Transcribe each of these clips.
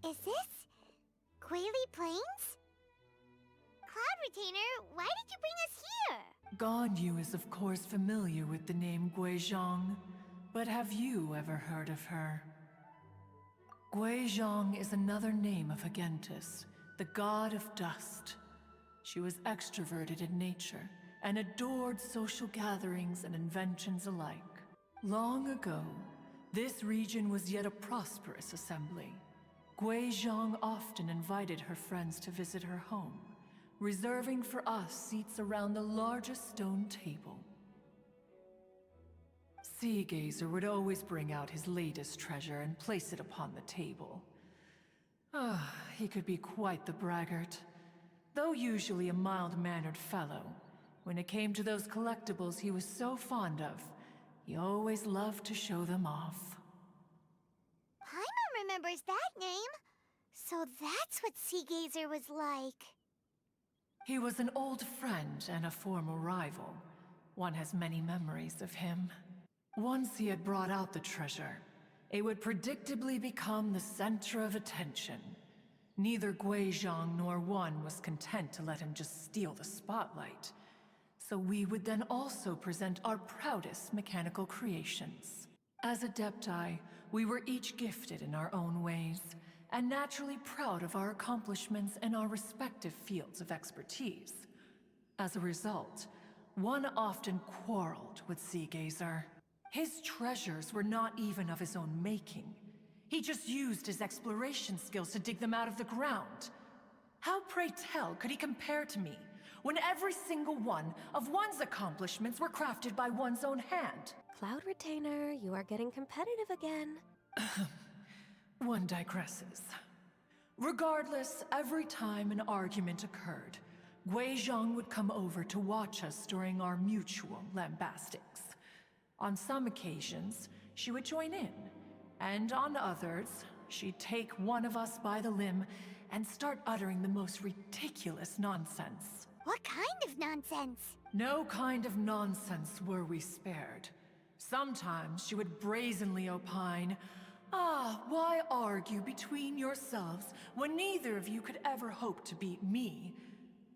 Is this Guili Plains? Cloud Retainer, why did you bring us here? Ganyu is of course familiar with the name Guizhong, but have you ever heard of her? Guizhong is another name of Agentis, the god of dust. She was extroverted in nature and adored social gatherings and inventions alike. Long ago, this region was yet a prosperous assembly. Guizhong often invited her friends to visit her home, reserving for us seats around the largest stone table. Sea Gazer would always bring out his latest treasure and place it upon the table. He could be quite the braggart. Though usually a mild-mannered fellow, when it came to those collectibles he was so fond of, he always loved to show them off. Paimon remembers that name. So that's what Sea Gazer was like. He was an old friend and a former rival. One has many memories of him. Once he had brought out the treasure, it would predictably become the center of attention. Neither Guizhong nor One was content to let him just steal the spotlight. So we would then also present our proudest mechanical creations. As Adepti, we were each gifted in our own ways, and naturally proud of our accomplishments in our respective fields of expertise. As a result, One often quarreled with Sea Gazer. His treasures were not even of his own making. He just used his exploration skills to dig them out of the ground. How, pray tell, could he compare to me, when every single one of One's accomplishments were crafted by one's own hand? Cloud Retainer, you are getting competitive again. One digresses. Regardless, every time an argument occurred, Guizhong would come over to watch us during our mutual lambastics. On some occasions, she would join in, and on others, she'd take one of us by the limb and start uttering the most ridiculous nonsense. What kind of nonsense? No kind of nonsense were we spared. Sometimes she would brazenly opine, why argue between yourselves when neither of you could ever hope to beat me?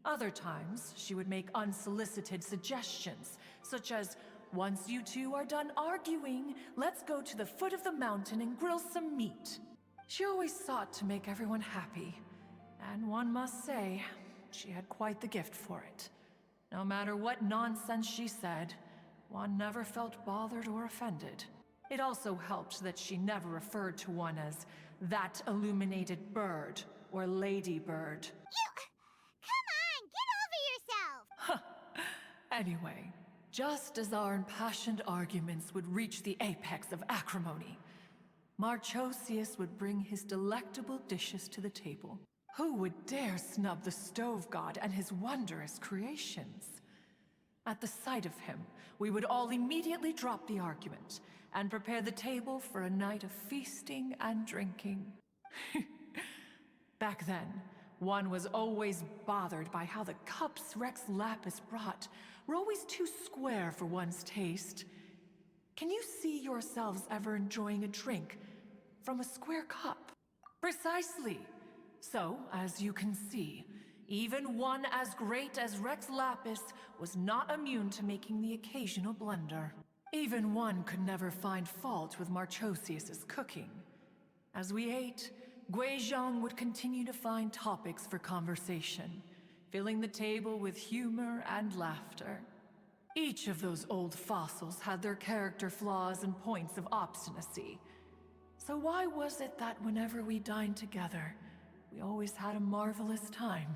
Other times, she would make unsolicited suggestions, such as, once you two are done arguing, let's go to the foot of the mountain and grill some meat. She always sought to make everyone happy, and one must say, she had quite the gift for it. No matter what nonsense she said, One never felt bothered or offended. It also helped that she never referred to One as that Illuminated Bird or Lady Bird. Come on, get over yourself! Anyway, just as our impassioned arguments would reach the apex of acrimony, Marchosius would bring his delectable dishes to the table. Who would dare snub the stove god and his wondrous creations? At the sight of him, we would all immediately drop the argument and prepare the table for a night of feasting and drinking. Back then, One was always bothered by how the cups Rex Lapis brought were always too square for one's taste. Can you see yourselves ever enjoying a drink from a square cup? Precisely. So, as you can see, even one as great as Rex Lapis was not immune to making the occasional blunder. Even One could never find fault with Marchosius's cooking. As we ate, Guizhong would continue to find topics for conversation, filling the table with humor and laughter. Each of those old fossils had their character flaws and points of obstinacy. So why was it that whenever we dined together, we always had a marvelous time?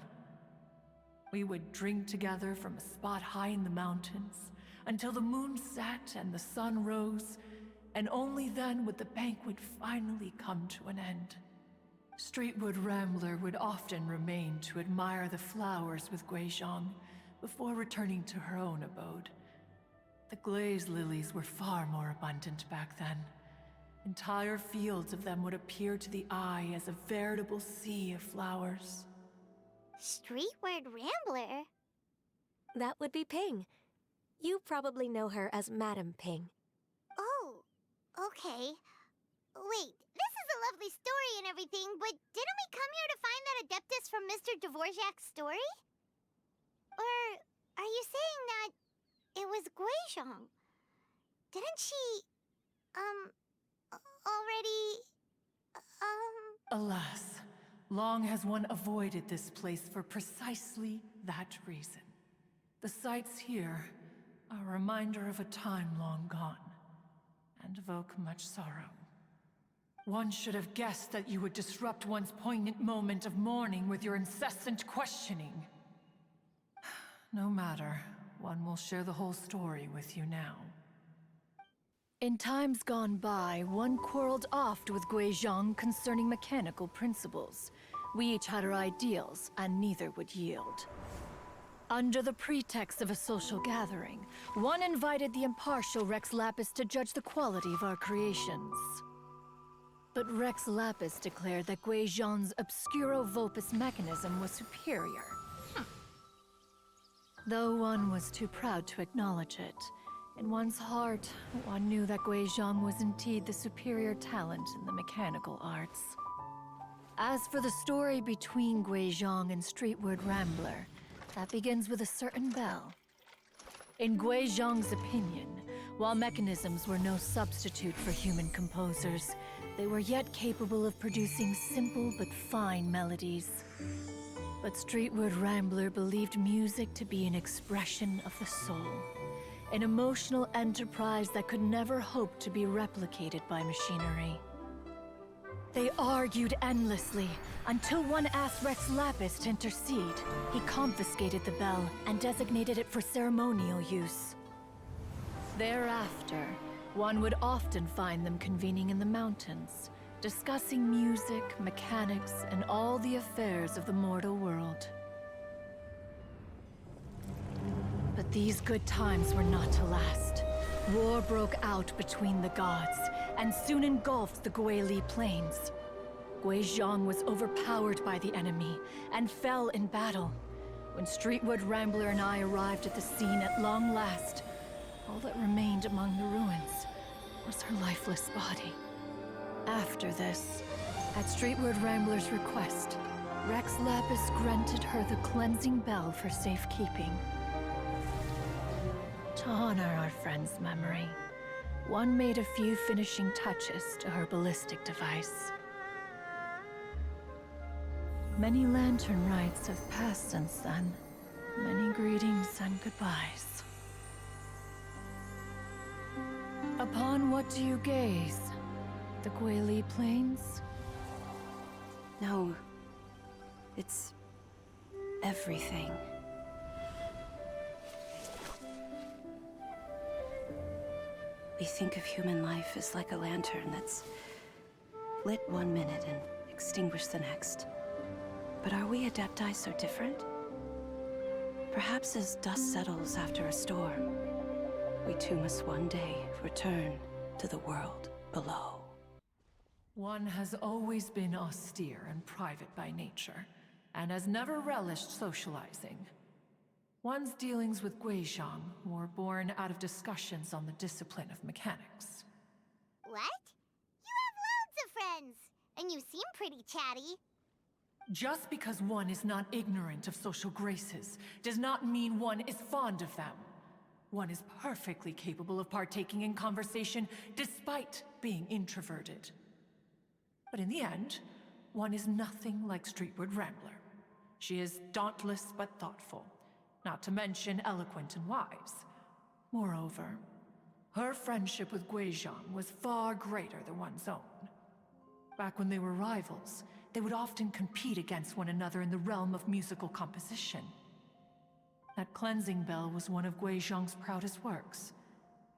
We would drink together from a spot high in the mountains, until the moon set and the sun rose, and only then would the banquet finally come to an end. Streetwood Rambler would often remain to admire the flowers with Guizhong before returning to her own abode. The glaze lilies were far more abundant back then. Entire fields of them would appear to the eye as a veritable sea of flowers. Streetward Rambler? That would be Ping. You probably know her as Madam Ping. Oh, okay. Wait, this is a lovely story and everything, but didn't we come here to find that Adeptus from Mr. Dvorak's story? Or are you saying that it was Guizhong? Didn't she, already, Alas, long has one avoided this place for precisely that reason. The sights here are a reminder of a time long gone, and evoke much sorrow. One should have guessed that you would disrupt one's poignant moment of mourning with your incessant questioning. No matter, one will share the whole story with you now. In times gone by, one quarreled oft with Guizhong concerning mechanical principles. We each had our ideals, and neither would yield. Under the pretext of a social gathering, one invited the impartial Rex Lapis to judge the quality of our creations. But Rex Lapis declared that Guizhong's Obscuro Vulpus mechanism was superior. Though one was too proud to acknowledge it, in one's heart, one knew that Guizhong was indeed the superior talent in the mechanical arts. As for the story between Guizhong and Streetward Rambler, that begins with a certain bell. In Guizhong's opinion, while mechanisms were no substitute for human composers, they were yet capable of producing simple but fine melodies. But Streetward Rambler believed music to be an expression of the soul, an emotional enterprise that could never hope to be replicated by machinery. They argued endlessly, until one asked Rex Lapis to intercede. He confiscated the bell and designated it for ceremonial use. Thereafter, one would often find them convening in the mountains, discussing music, mechanics, and all the affairs of the mortal world. But these good times were not to last. War broke out between the gods, and soon engulfed the Guili Plains. Guizhong was overpowered by the enemy, and fell in battle. When Streetward Rambler and I arrived at the scene at long last, all that remained among the ruins was her lifeless body. After this, at Streetward Rambler's request, Rex Lapis granted her the cleansing bell for safekeeping. To honor our friend's memory, one made a few finishing touches to her ballistic device. Many lantern rites have passed since then. Many greetings and goodbyes. Upon what do you gaze? The Guili Plains? No. It's everything. We think of human life as like a lantern that's lit one minute and extinguished the next. But are we Adepti so different? Perhaps as dust settles after a storm, we too must one day return to the world below. One has always been austere and private by nature, and has never relished socializing. One's dealings with Guizhong were born out of discussions on the discipline of mechanics. What? You have loads of friends, and you seem pretty chatty. Just because one is not ignorant of social graces does not mean one is fond of them. One is perfectly capable of partaking in conversation despite being introverted. But in the end, one is nothing like Streetward Rambler. She is dauntless but thoughtful, not to mention eloquent and wise. Moreover, her friendship with Guizhong was far greater than one's own. Back when they were rivals, they would often compete against one another in the realm of musical composition. That cleansing bell was one of Guizhong's proudest works,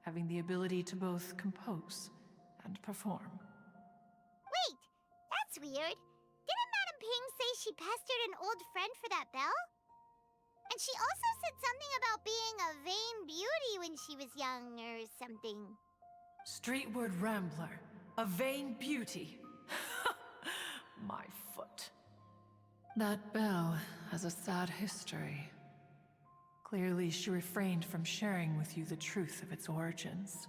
having the ability to both compose and perform. Wait, that's weird. Didn't Madame Ping say she pestered an old friend for that bell? And she also said something about being a vain beauty when she was young or something. Streetward Rambler, a vain beauty. My foot. That bell has a sad history. Clearly, she refrained from sharing with you the truth of its origins,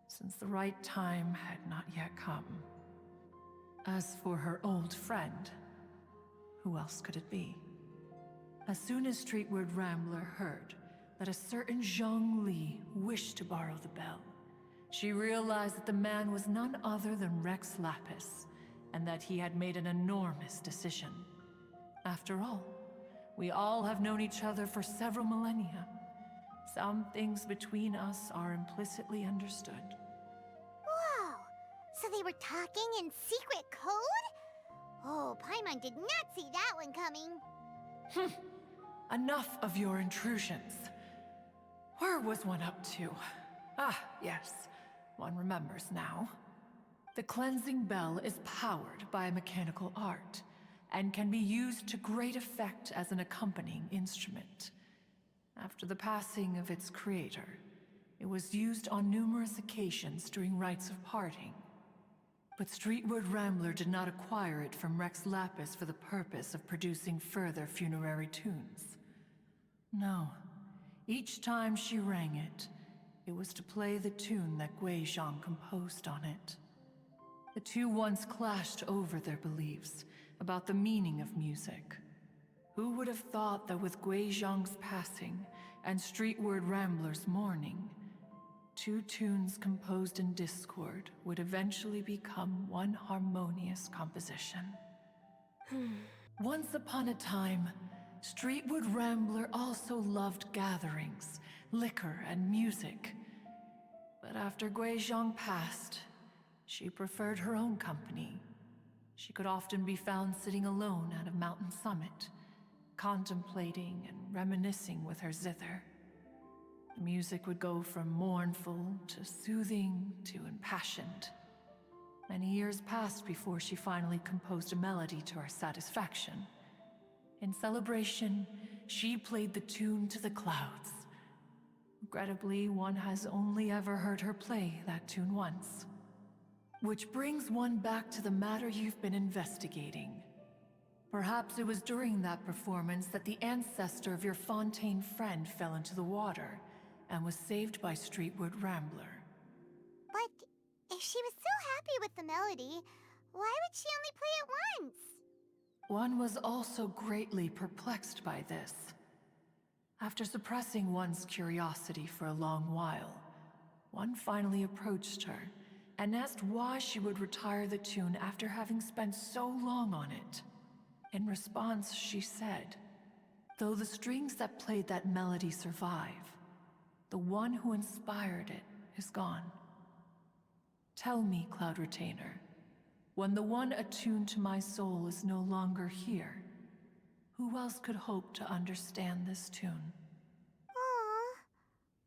since the right time had not yet come. As for her old friend, who else could it be? As soon as Streetward Rambler heard that a certain Zhang Li wished to borrow the bell, she realized that the man was none other than Rex Lapis, and that he had made an enormous decision. After all, we all have known each other for several millennia. Some things between us are implicitly understood. Whoa! So they were talking in secret code? Oh, Paimon did not see that one coming. Enough of your intrusions. Where was one up to? Ah, yes. One remembers now. The cleansing bell is powered by a mechanical art, and can be used to great effect as an accompanying instrument. After the passing of its creator, it was used on numerous occasions during rites of parting. But Streetward Rambler did not acquire it from Rex Lapis for the purpose of producing further funerary tunes. No. Each time she rang it, it was to play the tune that Gui Zhang composed on it. The two once clashed over their beliefs about the meaning of music. Who would have thought that with Gui Zhang's passing and Streetward Rambler's mourning, two tunes composed in discord would eventually become one harmonious composition? Once upon a time, Streetward Rambler also loved gatherings, liquor, and music. But after Gui Zhang passed, she preferred her own company. She could often be found sitting alone at a mountain summit, contemplating and reminiscing with her zither. The music would go from mournful to soothing to impassioned. Many years passed before she finally composed a melody to her satisfaction. In celebration, she played the tune to the clouds. Regrettably, one has only ever heard her play that tune once. Which brings one back to the matter you've been investigating. Perhaps it was during that performance that the ancestor of your Fontaine friend fell into the water and was saved by Streetward Rambler. But if she was so happy with the melody, why would she only play it once? One was also greatly perplexed by this. After suppressing one's curiosity for a long while, one finally approached her and asked why she would retire the tune after having spent so long on it. In response, she said, "Though the strings that played that melody survive, the one who inspired it is gone. Tell me, Cloud Retainer, when the one attuned to my soul is no longer here, who else could hope to understand this tune?" Aw,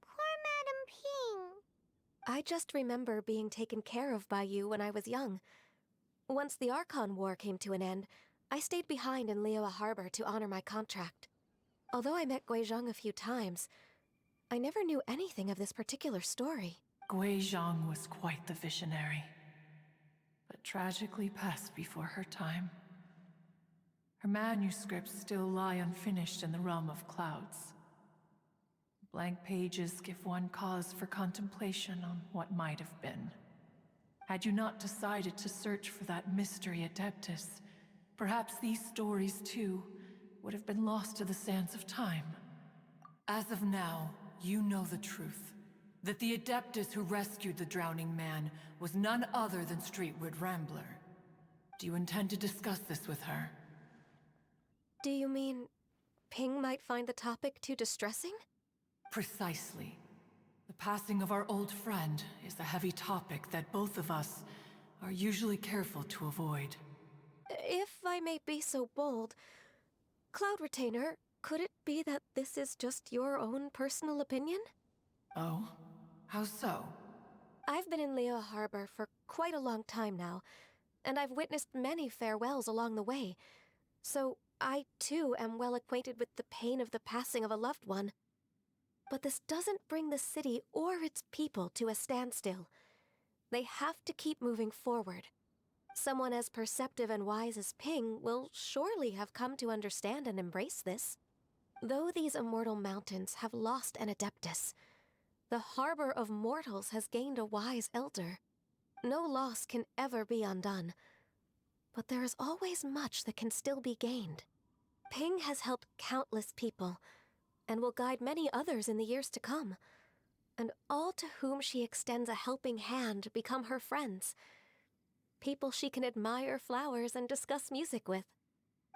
poor Madame Ping. I just remember being taken care of by you when I was young. Once the Archon War came to an end, I stayed behind in Liyue Harbor to honor my contract. Although I met Gui Zhang a few times, I never knew anything of this particular story. Gui Zhang was quite the visionary, but tragically passed before her time. Her manuscripts still lie unfinished in the realm of clouds. Blank pages give one cause for contemplation on what might have been. Had you not decided to search for that mystery Adeptus, perhaps these stories, too, would have been lost to the sands of time. As of now, you know the truth. That the Adeptus who rescued the drowning man was none other than Streetward Rambler. Do you intend to discuss this with her? Do you mean Ping might find the topic too distressing? Precisely. The passing of our old friend is a heavy topic that both of us are usually careful to avoid. If I may be so bold, Cloud Retainer, could it be that this is just your own personal opinion? Oh? How so? I've been in Liyue Harbor for quite a long time now, and I've witnessed many farewells along the way, so I too am well acquainted with the pain of the passing of a loved one. But this doesn't bring the city or its people to a standstill. They have to keep moving forward. Someone as perceptive and wise as Ping will surely have come to understand and embrace this. Though these immortal mountains have lost an Adeptus, the harbor of mortals has gained a wise elder. No loss can ever be undone. but there is always much that can still be gained. Ping has helped countless people, and will guide many others in the years to come. And all to whom she extends a helping hand become her friends. People she can admire flowers and discuss music with.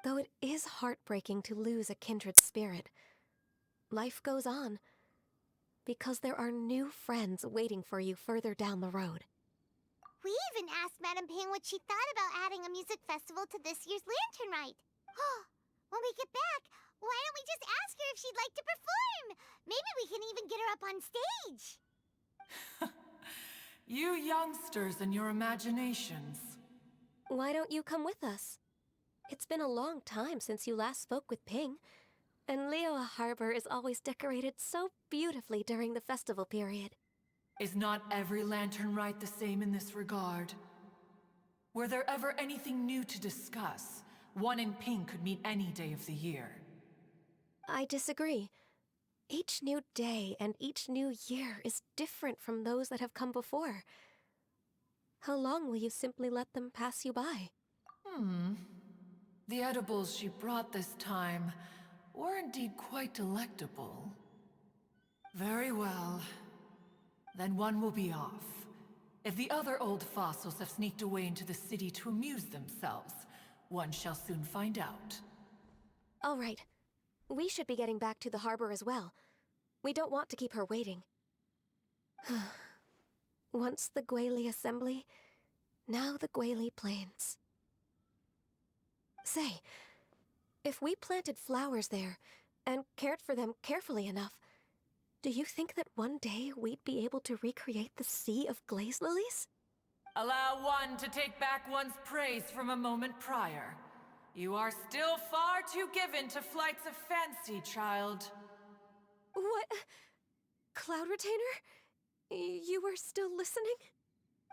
Though it is heartbreaking to lose a kindred spirit, life goes on, because there are new friends waiting for you further down the road. We even asked Madame Ping what she thought about adding a music festival to this year's Lantern Rite. When we get back, why don't we just ask her if she'd like to perform? Maybe we can even get her up on stage. You youngsters and your imaginations. Why don't you come with us? It's been a long time since you last spoke with Ping, and Liyue Harbor is always decorated so beautifully during the festival period. Is not every Lantern Rite the same in this regard? Were there ever anything new to discuss? One in Ping could meet any day of the year. I disagree. Each new day and each new year is different from those that have come before. How long will you simply let them pass you by? The edibles she brought this time were indeed quite delectable. Very well. Then one will be off. If the other old fossils have sneaked away into the city to amuse themselves, one shall soon find out. All right. We should be getting back to the harbor as well. We don't want to keep her waiting. Once the Guili Assembly, now the Guili Plains. Say, if we planted flowers there and cared for them carefully enough, do you think that one day we'd be able to recreate the sea of glaze lilies? Allow one to take back one's praise from a moment prior. You are still far too given to flights of fancy, child. What? Cloud Retainer? You were still listening?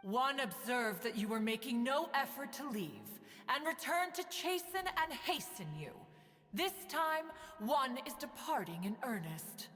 One observed that you were making no effort to leave, and returned to chasten and hasten you. This time, one is departing in earnest.